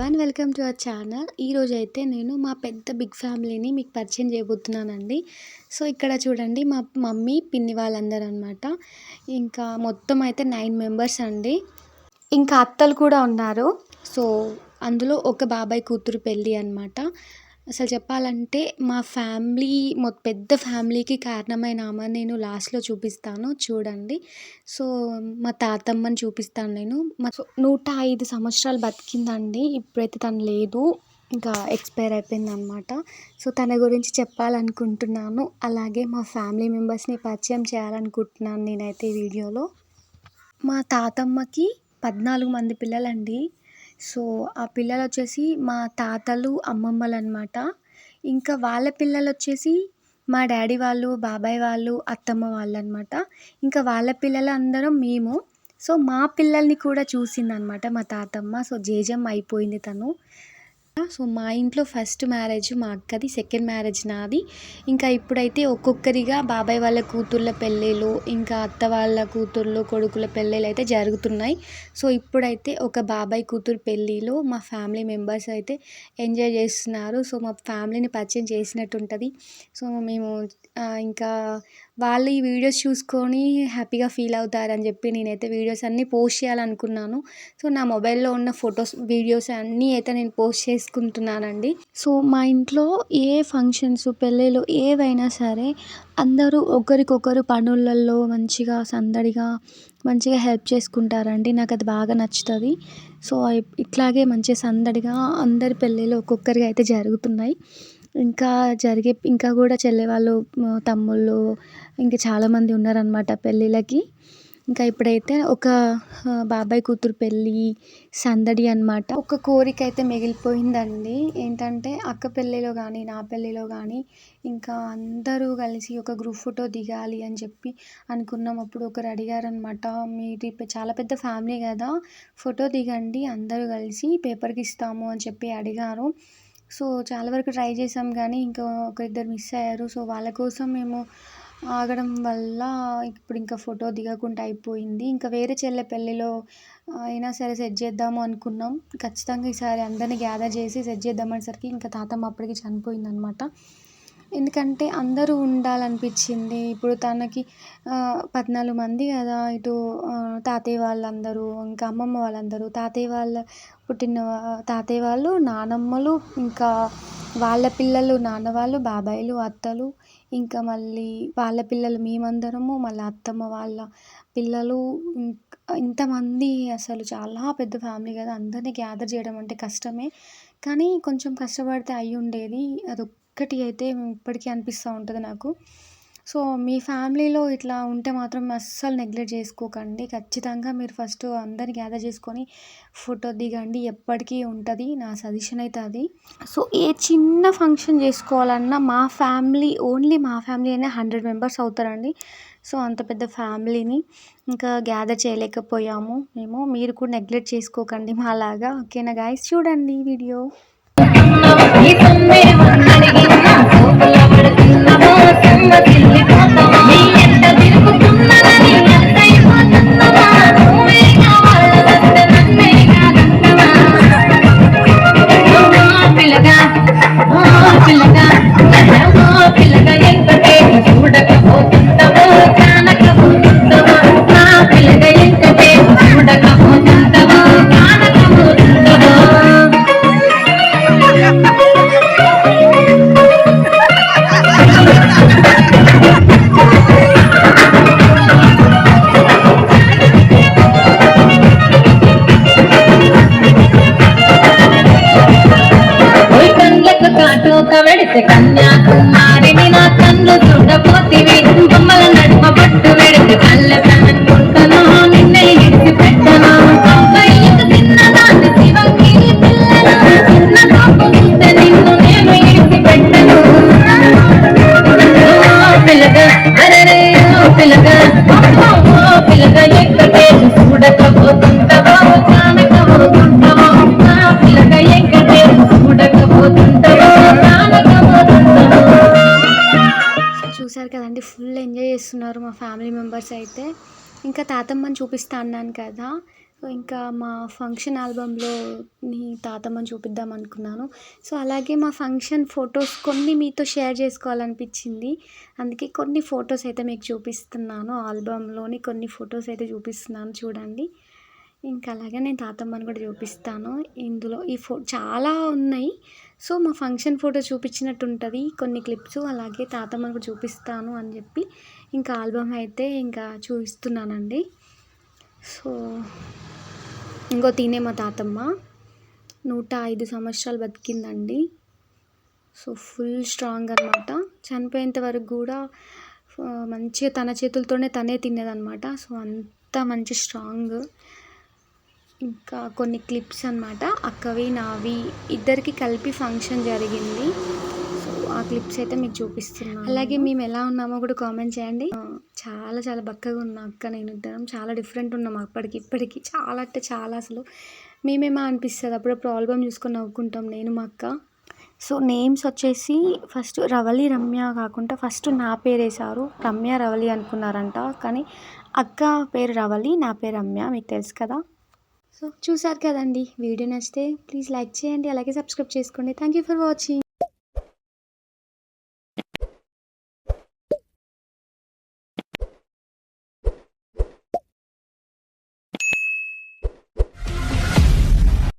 Everyone, welcome to our channel. ఈరోజు అయితే నేను మా పెద్ద బిగ్ ఫ్యామిలీని మీకు పరిచయం చేయబోతున్నానండి. సో ఇక్కడ చూడండి, మా మమ్మీ పిన్ని వాళ్ళందరూ అనమాట. ఇంకా మొత్తం అయితే 9 మెంబర్స్ అండి. ఇంకా అత్తలు కూడా ఉన్నారు. సో అందులో ఒక బాబాయ్ కూతురు పెళ్ళి అనమాట. అసలు చెప్పాలంటే మా ఫ్యామిలీ పెద్ద ఫ్యామిలీకి కారణమైన ఆమెను నేను లాస్ట్లో చూపిస్తాను, చూడండి. సో మా తాతమ్మని చూపిస్తాను నేను. 105 సంవత్సరాలు బతికిందండి. ఇప్పుడైతే తను లేదు, ఇంకా ఎక్స్పైర్ అయిపోయిందనమాట. సో తన గురించి చెప్పాలనుకుంటున్నాను, అలాగే మా ఫ్యామిలీ మెంబర్స్ని పరిచయం చేయాలనుకుంటున్నాను నేనైతే ఈ వీడియోలో. మా తాతమ్మకి 14 మంది పిల్లలండి. సో ఆ పిల్లలు వచ్చేసి మా తాతలు అమ్మమ్మలు అనమాట. ఇంకా వాళ్ళ పిల్లలు వచ్చేసి మా డాడీ వాళ్ళు, బాబాయ్ వాళ్ళు, అత్తమ్మ వాళ్ళు అనమాట. ఇంకా వాళ్ళ పిల్లలు అందరం మేము. సో మా పిల్లల్ని కూడా చూసిందనమాట మా తాతమ్మ. సో జేజమ్మ అయిపోయింది తను. సో మా ఇంట్లో ఫస్ట్ మ్యారేజ్ మా అక్కది, సెకండ్ మ్యారేజ్ నాది. ఇంకా ఇప్పుడైతే ఒక్కొక్కరిగా బాబాయ్ వాళ్ళ కూతుర్ల పెళ్ళిళ్ళు, ఇంకా అత్త వాళ్ళ కూతుర్లు కొడుకుల పెళ్ళిళ్ళు అయితే జరుగుతున్నాయి. సో ఇప్పుడైతే ఒక బాబాయ్ కూతురు పెళ్ళిలో మా ఫ్యామిలీ మెంబర్స్ అయితే ఎంజాయ్ చేస్తున్నారు. సో మా ఫ్యామిలీని పరిచయం చేసినట్టు ఉంటుంది. సో మేము ఇంకా వాళ్ళు ఈ వీడియోస్ చూసుకొని హ్యాపీగా ఫీల్ అవుతారని చెప్పి నేనైతే వీడియోస్ అన్నీ పోస్ట్ చేయాలనుకున్నాను. సో నా మొబైల్లో ఉన్న ఫొటోస్, వీడియోస్ అన్నీ అయితే నేను పోస్ట్ చేసుకుంటున్నానండి. సో మా ఇంట్లో ఏ ఫంక్షన్స్, పెళ్ళిళ్ళు ఏవైనా సరే అందరూ ఒకరికొకరు పనులలో మంచిగా సందడిగా మంచిగా హెల్ప్ చేసుకుంటారండి. నాకు అది బాగా నచ్చుతుంది. సో ఇట్లాగే మంచిగా సందడిగా అందరి పెళ్ళిళ్ళు ఒక్కొక్కరిగా అయితే జరుగుతున్నాయి. ఇంకా కూడా చెల్లె వాళ్ళు, తమ్ముళ్ళు ఇంకా చాలామంది ఉన్నారనమాట పెళ్ళిళ్ళకి. ఇంకా ఇప్పుడైతే ఒక బాబాయ్ కూతురు పెళ్ళి సందడి అనమాట. ఒక కోరిక అయితే మిగిలిపోయిందండి. ఏంటంటే అక్క పెళ్ళిలో కానీ నా పెళ్ళిలో కానీ ఇంకా అందరూ కలిసి ఒక గ్రూప్ ఫోటో దిగాలి అని చెప్పి అనుకున్నాం. అప్పుడు ఒకరు అడిగారనమాట, మీది చాలా పెద్ద ఫ్యామిలీ కదా, ఫోటో దిగండి అందరూ కలిసి, పేపర్కి ఇస్తాము అని చెప్పి అడిగారు. సో చాలా వరకు ట్రై చేసాం కానీ ఇంకా ఒకరిద్దరు మిస్ అయ్యారు. సో వాళ్ళ కోసం మేము ఆగడం వల్ల ఇప్పుడు ఇంకా ఫోటో దిగకుండా అయిపోయింది. ఇంకా వేరే చెల్లె పెళ్ళిలో అయినా సరే సెట్ చేద్దాము అనుకున్నాం. ఖచ్చితంగా ఈసారి అందరినీ గ్యాదర్ చేసి సెట్ చేద్దామనేసరికి ఇంకా తాతమ్మ అప్పటికి చనిపోయిందనమాట. ఎందుకంటే అందరూ ఉండాలనిపించింది. ఇప్పుడు తనకి 14 మంది కదా, ఇటు తాతయ్య వాళ్ళందరూ, ఇంకా అమ్మమ్మ వాళ్ళందరూ, తాతయ్య వాళ్ళు, నానమ్మలు, ఇంకా వాళ్ళ పిల్లలు, నాన్న వాళ్ళు, బాబాయిలు, అత్తలు, ఇంకా మళ్ళీ వాళ్ళ పిల్లలు మేమందరము, మళ్ళీ అత్తమ్మ వాళ్ళ పిల్లలు, ఇంతమంది. అసలు చాలా పెద్ద ఫ్యామిలీ కదా, అందరినీ గ్యాదర్ చేయడం అంటే కష్టమే. కానీ కొంచెం కష్టపడితే అయ్యి ఉండేది. అదొక్కటి అయితే ఇప్పటికీ అనిపిస్తూ ఉంటుంది నాకు. సో మీ ఫ్యామిలీలో ఇట్లా ఉంటే మాత్రం అస్సలు నెగ్లెక్ట్ చేసుకోకండి. ఖచ్చితంగా మీరు ఫస్ట్ అందరిని గ్యాదర్ చేసుకొని ఫోటో దిగండి, ఎప్పటికీ ఉంటుంది నా సజెషన్ అయితే అది. సో ఏ చిన్న ఫంక్షన్ చేసుకోవాలన్నా ఓన్లీ మా ఫ్యామిలీ అయినా 100 మెంబర్స్ అవుతారండి. సో అంత పెద్ద ఫ్యామిలీని ఇంకా గ్యాదర్ చేయలేకపోయాము మేము. మీరు కూడా నెగ్లెక్ట్ చేసుకోకండి మాలాగా, ఓకేనా గాయస్? చూడండి వీడియో. కన్యాకుమారిని నా కన్ను చూడపోతివి, బొమ్మల నడుమ పట్టు వెడితే కళ్ళ కనుకుంటాను, నిన్నే ఇడిచి పెట్టను. అబ్బాయిలకు చిన్నదాన్ని శివంగి పిల్లలు, చిన్న పాప చూస్తే నిన్ను నేను ఇడిచి పెట్టను. పిల్లగా అరే పిల్లగా పిల్లగా ఎక్కడే చూడకపోతుంటావో, కానకపోతుంటావో, పిల్లగా ఎక్కడే చూడకపోతుంటావో. చూసారు కదండి, ఫుల్ ఎంజాయ్ చేస్తున్నారు మా ఫ్యామిలీ మెంబర్స్ అయితే. ఇంకా తాతమ్మని చూపిస్తా అన్నాను కదా, సో ఇంకా మా ఫంక్షన్ ఆల్బంలోని తాతమ్మని చూపిద్దాం అనుకున్నాను. సో అలాగే మా ఫంక్షన్ ఫొటోస్ కొన్ని మీతో షేర్ చేసుకోవాలనిపించింది. అందుకే కొన్ని ఫొటోస్ అయితే మీకు చూపిస్తున్నాను. ఆల్బంలోని కొన్ని ఫొటోస్ అయితే చూపిస్తున్నాను చూడండి. ఇంకా అలాగే నేను తాతమ్మని కూడా చూపిస్తాను. ఇందులో చాలా ఉన్నాయి. సో మా ఫంక్షన్ ఫోటో చూపించినట్టు ఉంటుంది కొన్ని క్లిప్స్. అలాగే తాతమ్మని కూడా చూపిస్తాను అని చెప్పి ఇంకా ఆల్బమ్ అయితే ఇంకా చూపిస్తున్నానండి. సో ఇంకో తినే మా తాతమ్మ 105 సంవత్సరాలు బతికిందండి. సో ఫుల్ స్ట్రాంగ్ అనమాట. చనిపోయేంత వరకు కూడా మంచిగా తన చేతులతోనే తనే తినేదనమాట. సో అంత మంచి స్ట్రాంగ్. ఇంకా కొన్ని క్లిప్స్ అనమాట. అక్కవి నావి ఇద్దరికి కలిపి ఫంక్షన్ జరిగింది. సో ఆ క్లిప్స్ అయితే మీకు చూపిస్తున్నాను. అలాగే మేము ఎలా ఉన్నామో కూడా కామెంట్ చేయండి. చాలా చాలా బక్కగా ఉన్న అక్క నేను ఇద్దరం చాలా డిఫరెంట్ ఉన్నాం అప్పటికి ఇప్పటికి. చాలా అంటే చాలా అసలు మేమేమో అనిపిస్తుంది. అప్పుడప్పుడు ఆల్బమ్ చూసుకొని నవ్వుకుంటాం నేను మా అక్క. సో నేమ్స్ వచ్చేసి ఫస్ట్ రవలి రమ్య కాకుండా ఫస్ట్ నా పేరు వేశారు. రమ్య రవలి అనుకున్నారంట. కానీ అక్క పేరు రవలి, నా పేరు రమ్య. మీకు తెలుసు కదా. సో చూసారు కదండి. వీడియో నచ్చితే ప్లీజ్ లైక్ చేయండి. అలాగే సబ్స్క్రైబ్ చేసుకోండి. Thank you for watching.